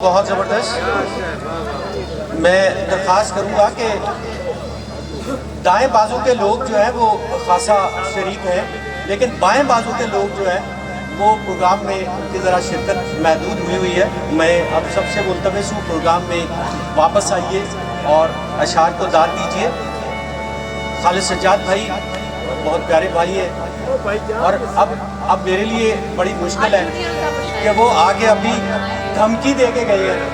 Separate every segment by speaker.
Speaker 1: बहुत ज़बरदस्त। मैं दरख्वास्त करूँगा कि दाएं बाजू के लोग जो हैं वो खासा शरीक हैं, लेकिन बाएं बाजू के लोग जो हैं वो प्रोग्राम में की ज़रा शिरकत महदूद हुई है। मैं अब सबसे मुल्तमस हूँ प्रोग्राम में वापस आइए और अशार को दाद दीजिए। खालिद सज्जाद भाई बहुत प्यारे भाई हैं और अब मेरे लिए बड़ी मुश्किल है कि वो आगे अभी धमकी दे के गए हैं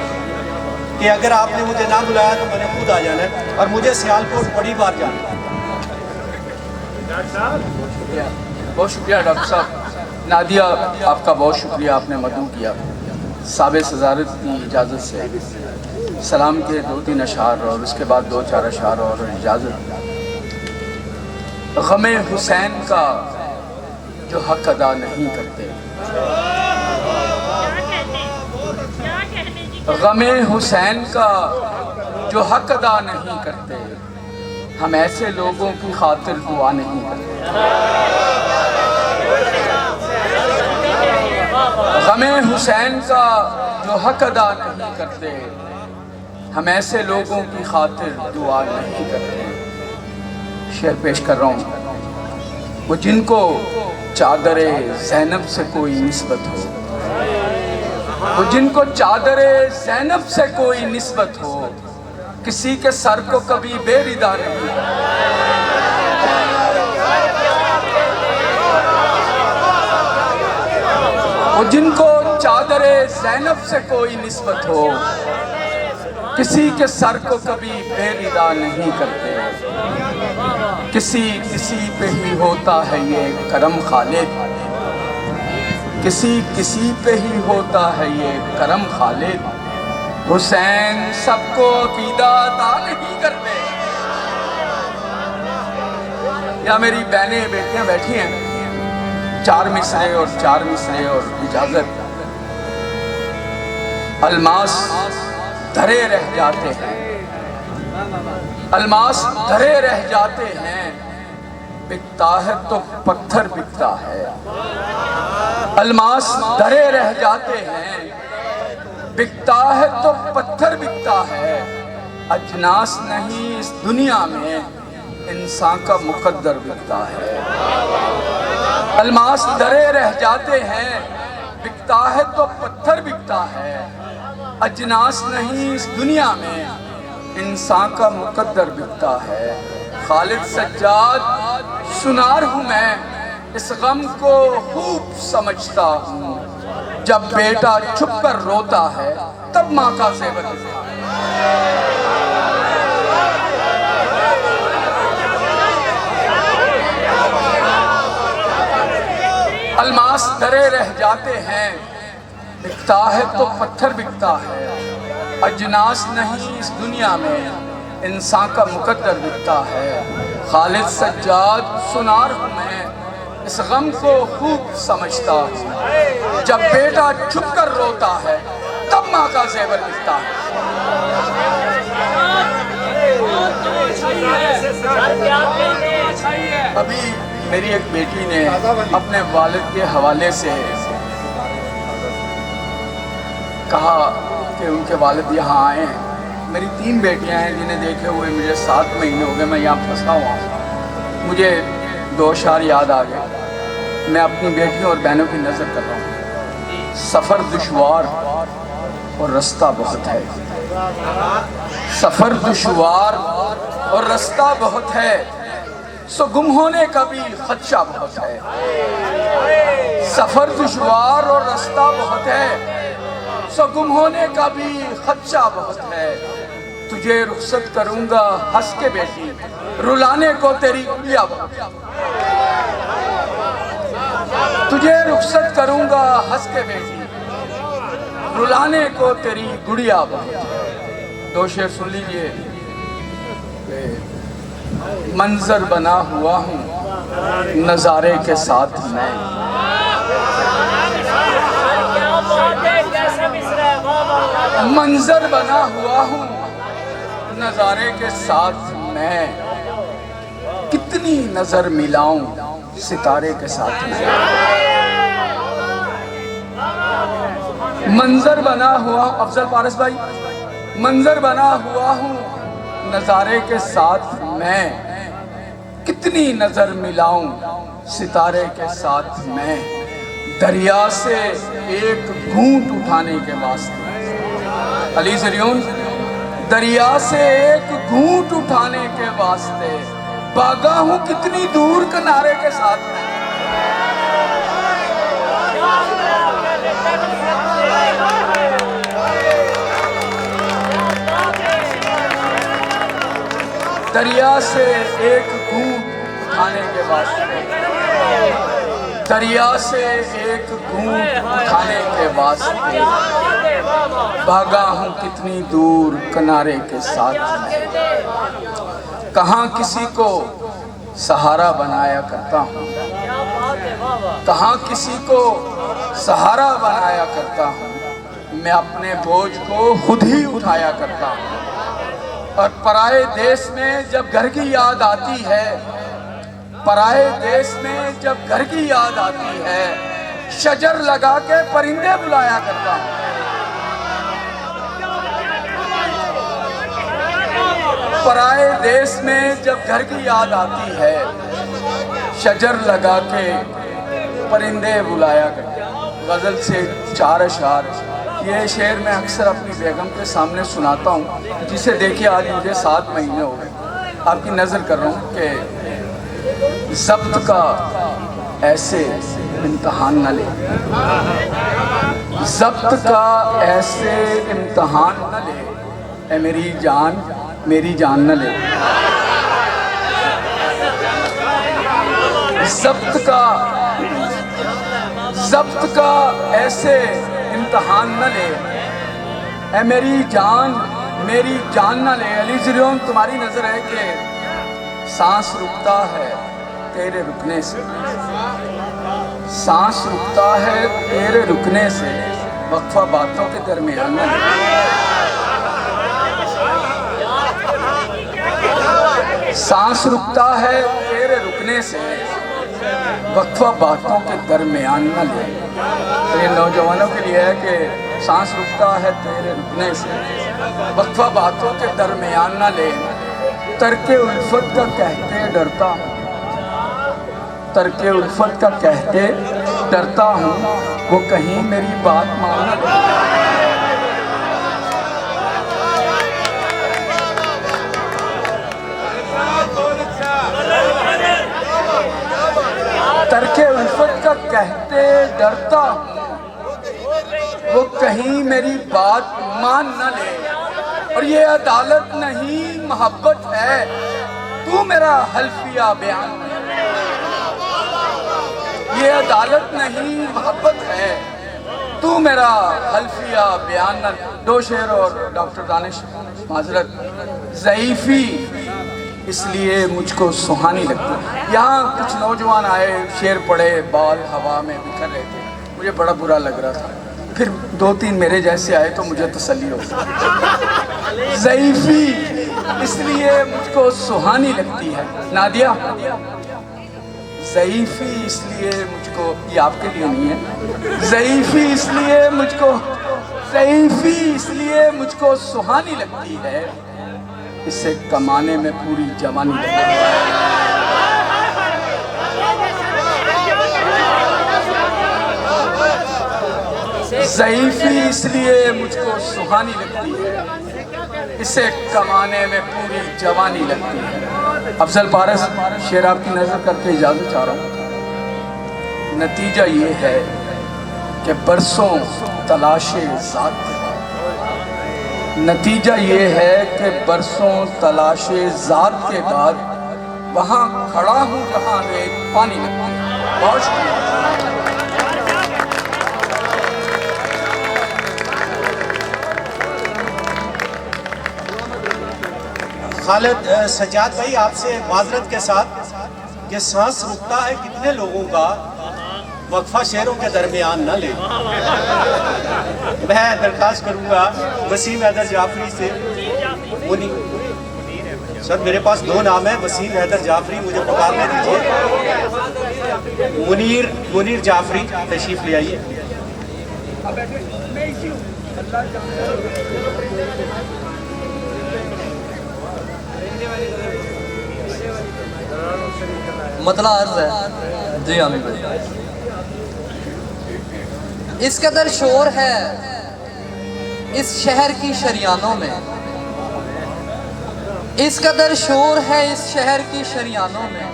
Speaker 1: कि अगर आपने मुझे ना बुलाया तो मैंने खुद आ जाना है और मुझे सियालकोट बड़ी बार जाना है।
Speaker 2: बहुत शुक्रिया डॉक्टर साहब। नादिया आपका बहुत शुक्रिया, आपने मदऊ किया। साबिक़ सदारत की इजाज़त से सलाम के 2-3 अशार और उसके बाद 2-4 अशार और इजाज़त। गमे हुसैन का जो हक अदा नहीं करते, गमे हुसैन का जो हक अदा नहीं करते, हम ऐसे लोगों की खातिर दुआ नहीं करते। गमे हुसैन का जो हक अदा नहीं करते, हम ऐसे लोगों की खातिर दुआ नहीं करते। शेर पेश कर रहा हूँ। वो जिनको चादरे ज़ैनब से कोई निस्बत हो, वो जिनको चादरे ज़ैनब से कोई निस्बत हो, किसी के सर को कभी बेरिदा नहीं। वो जिनको चादरे ज़ैनब से कोई निस्बत हो, किसी के सर को कभी बेरिदा नहीं करते। किसी किसी पे ही होता है ये करम खालिद, किसी किसी पे ही होता है ये करम खालिद। हुसैन सबको अकीदा अता नहीं करते। या मेरी बहनें बेटियां बैठी हैं, 4 मिसरे और 4 मिसरे और इजाजत। अलमास धरे रह जाते हैं, अलमास धरे रह जाते हैं, बिकता है तो पत्थर बिकता है। अलमास धरे रह जाते हैं, बिकता है तो पत्थर बिकता है। अजनास नहीं इस दुनिया में, इंसान का मुकद्दर बिकता है। अलमास धरे रह जाते हैं, बिकता है तो पत्थर बिकता है। अजनास नहीं इस दुनिया में, इंसान का मुकद्दर बिकता है। खालिद सज्जाद सुनार हूँ मैं, इस गम को खूब समझता हूँ। जब बेटा छुप कर रोता है तब माँ का ज़ेवर मिलता है। अलमास धरे रह जाते हैं, बिकता है तो पत्थर बिकता है। अजनास नहीं इस दुनिया में, इंसान का मुकद्दर बिकता है। खालिद सज्जाद सुनार हूँ मैं, इस गम को खूब समझता हूँ। जब बेटा छुप कर रोता है तब माँ का ज़ेवर बिकता है। अभी मेरी एक बेटी ने अपने वालिद के हवाले से कहा कि उनके वालिद यहाँ आए हैं। मेरी 3 बेटियां हैं जिन्हें देखे हुए मुझे 7 महीने हो गए। मैं यहाँ फंसा हुआ हूँ। मुझे 2 अशार याद आ गए। मैं अपनी बेटियों और बहनों की नज़र कर रहा हूँ। सफ़र दुश्वार और रास्ता बहुत है, सफ़र दुश्वार और रास्ता बहुत है, सो गुम होने का भी खदशा बहुत है। सफ़र दुश्वार और रास्ता बहुत है, सो गुम होने का भी खदशा बहुत है। तुझे रुखसत करूँगा हंस के बेटी, रुलाने को तेरी गुड़िया बहुत है। तुझे रुखसत करूँगा हंस के बेटी, रुलाने को तेरी गुड़िया बहुत है। 2 शेर सुन लीजिए। मंजर बना हुआ हूँ नज़ारे के साथ मैं, मंजर बना हुआ हूँ नज़ारे के साथ मैं। कितनी नज़र मिलाऊं सितारे के साथ मैं। मंजर बना हुआ, अफजल पारस भाई, मंजर बना हुआ हूँ नज़ारे के साथ मैं, कितनी नजर मिलाऊं सितारे के साथ मैं, दरिया से एक घूंट उठाने के वास्ते। अली ज़रियून, दरिया से एक घूंट उठाने के वास्ते भागा हूं कितनी दूर किनारे के साथ मैं। दरिया से एक घूंट उठाने के वास्ते, दरिया से एक घूंट उठाने के वास्ते भागा हूँ कितनी दूर किनारे के साथ मैं। कहाँ किसी को सहारा बनाया करता हूँ, कहाँ किसी को सहारा बनाया करता हूँ, मैं अपने बोझ को खुद ही उठाया करता हूँ। और पराए देश में जब घर की याद आती है, पराए देश में जब घर की याद आती है, शजर लगा के परिंदे बुलाया करता हूँ। पराए देश में जब घर की याद आती है, शजर लगा के परिंदे बुलाया करता हूँ। गज़ल से 4 अशआर, ये शेर मैं अक्सर अपनी बेगम के सामने सुनाता हूँ, जिसे देखिए आज मुझे 7 महीने हो गए। आपकी नज़र कर रहा हूँ कि ज़ब्त का ऐसे इम्तहान न ले, ज़ब्त का ऐसे इम्तहान न ले, ए मेरी जान न ले। ज़ब्त का ऐसे इम्तहान न ले, ए मेरी जान न ले। अली ज़रियून, तुम्हारी नज़र है कि सांस रुकता है तेरे रुकने से, सांस रुकता है तेरे रुकने से, वक्फा बातों के दरमियान न ले। सांस रुकता है तेरे रुकने से, वक्फा बातों के दरमियान न ले। तो ये नौजवानों के लिए है कि सांस रुकता है तेरे रुकने से, वक्फा बातों के दरमियान न ले। तर्के उल्फत का कहते डरता हूँ, तर्के उल्फत का कहते डरता हूँ, वो कहीं मेरी बात मान न ले। तर्के उल्फत का कहते डरता हूँ, वो कहीं मेरी बात मान न ले। और ये अदालत नहीं मोहब्बत है, तू मेरा हल्फिया बयान न ले। ये अदालत नहीं मोहब्बत है, तू मेरा हल्फिया बयान न ले। 2 शेर और डॉक्टर दानिश माजरत। ज़ईफ़ी इसलिए मुझको सुहानी लगती। यहाँ कुछ नौजवान आए, शेर पढ़े, बाल हवा में बिखर रहे थे, मुझे बड़ा बुरा लग रहा था। फिर 2-3 मेरे जैसे आए तो मुझे तसल्ली हो गई। ज़ईफ़ी इसलिए मुझको सुहानी लगती है। नादिया, ज़ईफ़ी इसलिए मुझको, ये आपके लिए नहीं है, ज़ईफ़ी इसलिए मुझको सुहानी लगती है, इसे कमाने में पूरी जवानी लगती है। ज़ईफ़ी इसलिए मुझको सुहानी लगती है, इसे कमाने में पूरी जवानी लगती है। अफजल पारस, शेर आपकी नज़र करके इजाज़त चाह रहा हूँ। नतीजा ये है कि बरसों तलाशे ज़ात के बाद, नतीजा ये है कि बरसों तलाशे ज़ात के बाद वहाँ खड़ा हूँ जहाँ रेत पानी लगती है। बहुत शुक्रिया।
Speaker 1: खालिद सज्जाद भाई, आपसे माजरत के साथ कि सांस रुकता है कितने लोगों का, वक्फा शेरों के दरमियान न ले। मैं दरख्वास्त करूंगा वसीम हैदर जाफरी से। सर, मेरे पास 2 नाम है, वसीम हैदर जाफरी, मुझे पुकारने दीजिए। मुनीर जाफरी तशरीफ ले आइए।
Speaker 3: मतला अर्ज है जी आमिर भाई। इस कदर शोर है इस शहर की शरियानों में, इस कदर शोर है इस शहर की शरियानों में,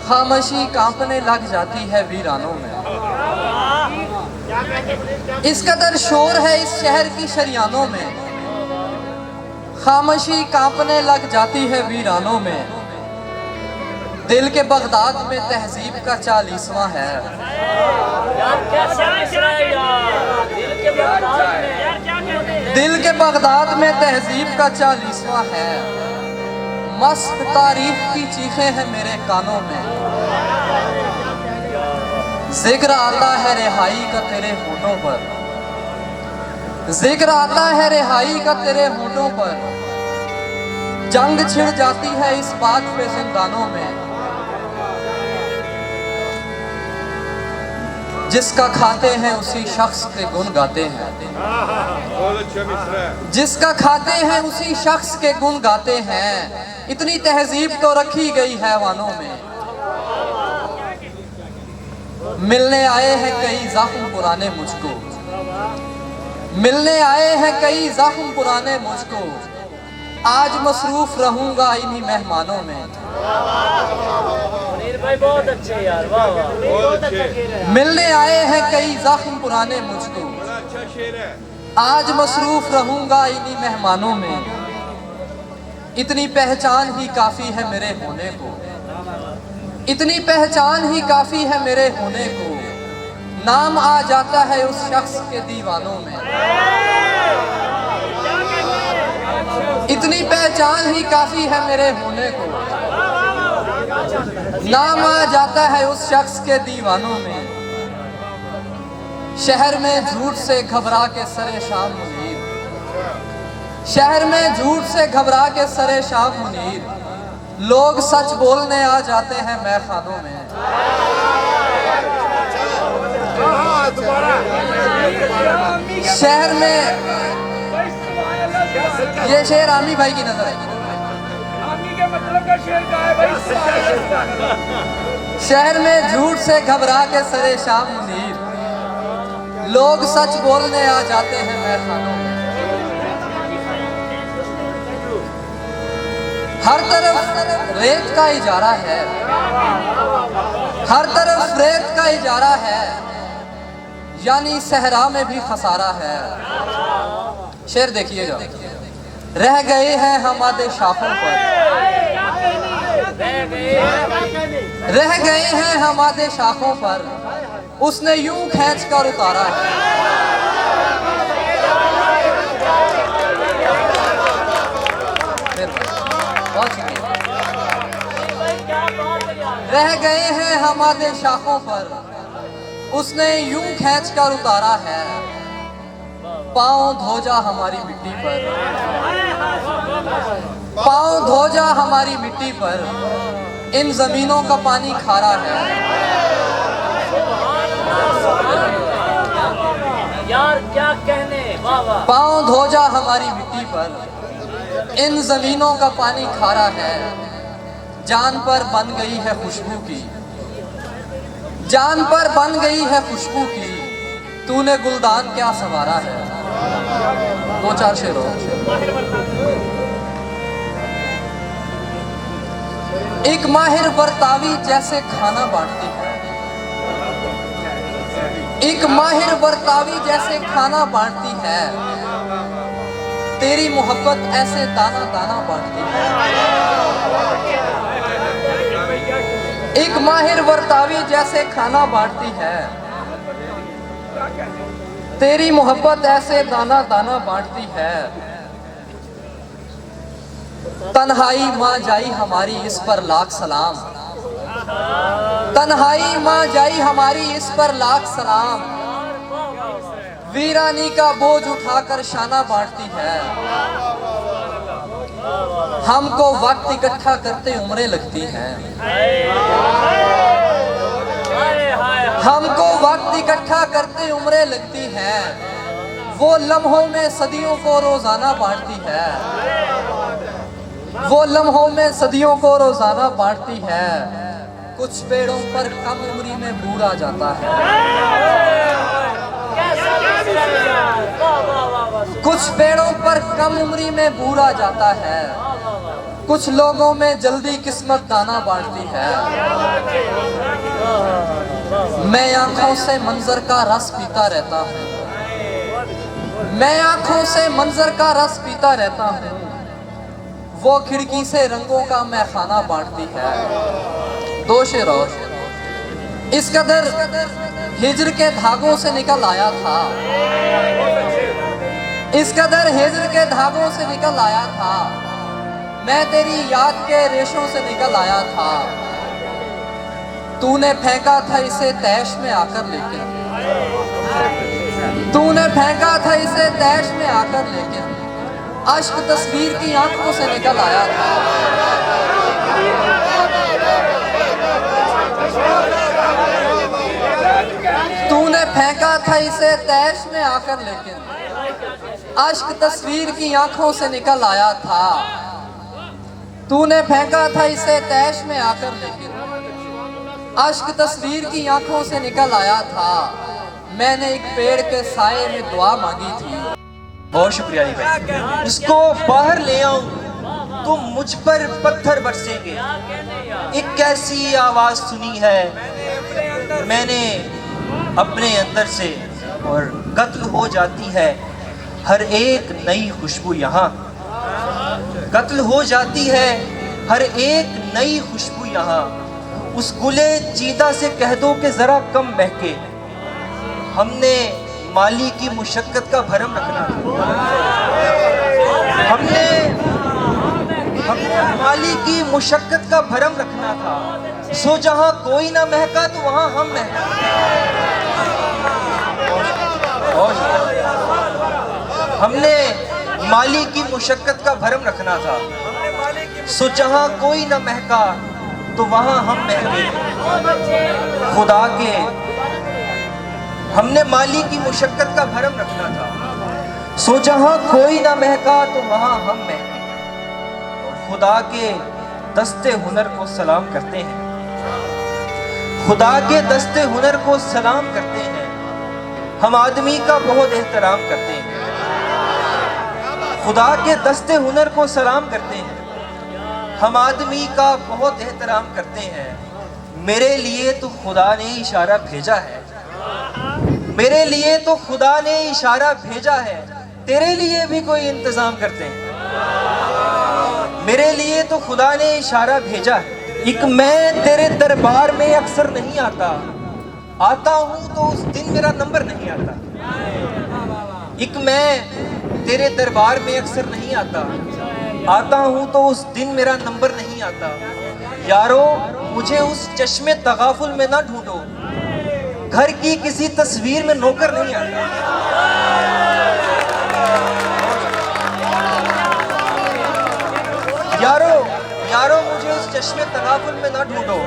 Speaker 3: खामोशी कांपने लग जाती है वीरानों में। इस कदर शोर है इस शहर की शरियानों में, खामोशी कांपने लग जाती है वीरानों में। दिल के बगदाद में तहजीब का 40वां है, दिल के बगदाद में तहजीब का 40वां है। मस्त तारीफ की चीखें हैं मेरे कानों में, जिक्र आता है रिहाई का तेरे होठों पर, जिक्र आता है रिहाई का तेरे होठों पर। जंग छिड़ जाती है इस बात पे जिंदानों में, जिसका खाते हैं उसी शख्स के गुण गाते हैं, जिसका खाते हैं उसी शख्स के गुण गाते हैं। इतनी तहजीब तो रखी गई हैवानों में। मिलने आए हैं कई जख्म पुराने मुझको, मिलने आए हैं कई जख्म पुराने मुझको। आज मसरूफ रहूंगा इन्हीं मेहमानों में।
Speaker 4: भाई बहुत अच्छे यार, वाह वाह, बहुत अच्छे।
Speaker 3: मिलने आए हैं कई जख्म पुराने मुझको, आज मसरूफ रहूंगा इन्हीं मेहमानों में। इतनी पहचान ही काफी है मेरे होने को, इतनी पहचान ही काफी है मेरे होने को। नाम आ जाता है उस शख्स के दीवानों में, इतनी पहचान ही काफी है मेरे होने को। नाम आ जाता है उस शख्स के दीवानों में। शहर में झूठ से घबरा के सरे शाम मुनीर, शहर में झूठ से घबरा के सरे शाम मुनीर। लोग सच बोलने आ जाते हैं मैखानों में। शहर में ये शेर आमी भाई की नजर है। शहर में झूठ से घबरा के सरे शाम मुनीर। लोग सच बोलने आ जाते हैं मैखानों में। हर तरफ रेत का इजारा है, हर तरफ रेत का इजारा है, यानी सहरा में भी खसारा है। शेर देखिएगा। रह गए हैं हमारे शाखों पर, रह गए हैं हमारे शाखों पर, उसने यूं खींच कर उतारा है। रह गए हैं हमारे शाखों पर, उसने यूं खींच कर उतारा है। पाँव धो जा हमारी मिट्टी पर, पाँव धो जा हमारी मिट्टी पर, इन जमीनों का पानी खारा है।
Speaker 4: यार क्या कहने, वाह वाह।
Speaker 3: पाँव धो जा हमारी मिट्टी पर, इन जमीनों का पानी खारा है। जान पर बन गई है खुशबू की, जान पर बन गई है खुशबू की, तूने गुलदान क्या संवारा है। दो चार शेर हो। एक माहिर बर्तावी जैसे खाना बांटती है, एक माहिर बर्तावी जैसे खाना बांटती है। तेरी मोहब्बत ऐसे दाना दाना बांटती है। एक माहिर बर्तावी जैसे खाना बांटती है। तेरी मोहब्बत ऐसे दाना दाना बांटती है। तन्हाई माँ जाई हमारी इस पर लाख सलाम, तन्हाई माँ जाई हमारी इस पर लाख सलाम। वीरानी का बोझ उठाकर शाना बांटती है। हमको वक्त इकट्ठा करते उम्रें लगती हैं। हमको वक्त इकट्ठा करते उम्रें लगती हैं, वो लम्हों में सदियों को रोजाना बांटती है, वो लम्हों में सदियों को रोजाना बांटती है। कुछ पेड़ों पर कम उम्री में बूढ़ा जाता है, कुछ पेड़ों पर कम उम्री में बूढ़ा जाता है, कुछ लोगों में जल्दी किस्मत दाना बांटती है। मैं आंखों से मंजर का रस पीता रहता हूँ, मैं आंखों से मंजर का रस पीता रहता हूँ, वो खिड़की से रंगों का मैखाना बांटती है। दो शेर और। इस कदर हिजर के धागों से निकल आया था, इस कदर हिजर के धागों से निकल आया था, मैं तेरी याद के रेशों से निकल आया था। तूने फेंका था इसे तैश में आकर, लेकिन तूने फेंका था इसे तैश में आकर, लेकिन अश्क तस्वीर की आंखों से निकल आया था। तूने फेंका था इसे तैश में आकर, लेकिन अश्क तस्वीर की आंखों से निकल आया था। तूने फेंका था इसे तैश में आकर, लेकिन अश्क तस्वीर की आंखों से निकल आया था। मैंने एक पेड़ के साए में दुआ मांगी थी।
Speaker 5: बहुत शुक्रिया अली भाई। इसको बाहर ले आऊं तो मुझ पर पत्थर बरसेंगे। एक कैसी आवाज सुनी है मैंने अपने अंदर से, और कत्ल हो जाती है हर एक नई खुशबू यहाँ, कत्ल हो जाती है हर एक नई खुशबू यहाँ। उस गुले चीदा से कह दो कि जरा कम महके, हमने माली की मुशक्कत का भरम रखना था, हमने माली की मुशक्कत का भरम रखना था। सो जहां कोई ना महका तो वहां हम महका। हमने माली की मुशक्कत का भरम रखना था, सो जहां कोई ना महका तो वहां हम महके। खुदा के हमने माली की मुशक्कत का भरम रखना था, सो जहां कोई ना महका तो वहां हम महके। और खुदा के दस्ते हुनर को सलाम करते हैं, खुदा के दस्ते हुनर को सलाम करते हैं। हम आदमी का बहुत एहतराम करते हैं, खुदा के दस्ते हुनर को सलाम करते हैं। हम आदमी का बहुत एहतराम करते हैं। मेरे लिए तो खुदा ने इशारा भेजा है, मेरे लिए तो खुदा ने इशारा भेजा है। तेरे लिए भी कोई इंतजाम करते हैं, मेरे लिए तो खुदा ने इशारा भेजा है। एक मैं तेरे दरबार में अक्सर नहीं आता, आता हूं तो उस दिन मेरा नंबर नहीं आता। एक मैं तेरे दरबार में अक्सर नहीं आता, आता हूं तो उस दिन मेरा नंबर नहीं आता। यारो मुझे उस चश्मे तगाफुल में ना ढूंढो, घर की किसी तस्वीर में नौकर नहीं आता। यारो यारो मुझे उस चश्मे तगाफुल में ना ढूंढो।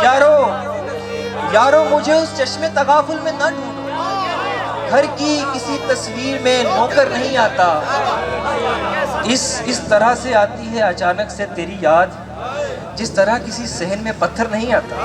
Speaker 5: यारो यारो मुझे उस चश्मे तगाफुल में ना ढूंढो, घर की किसी तस्वीर में नौकर नहीं आता। इस तरह से आती है अचानक से तेरी याद, जिस तरह किसी सहन में पत्थर नहीं आता।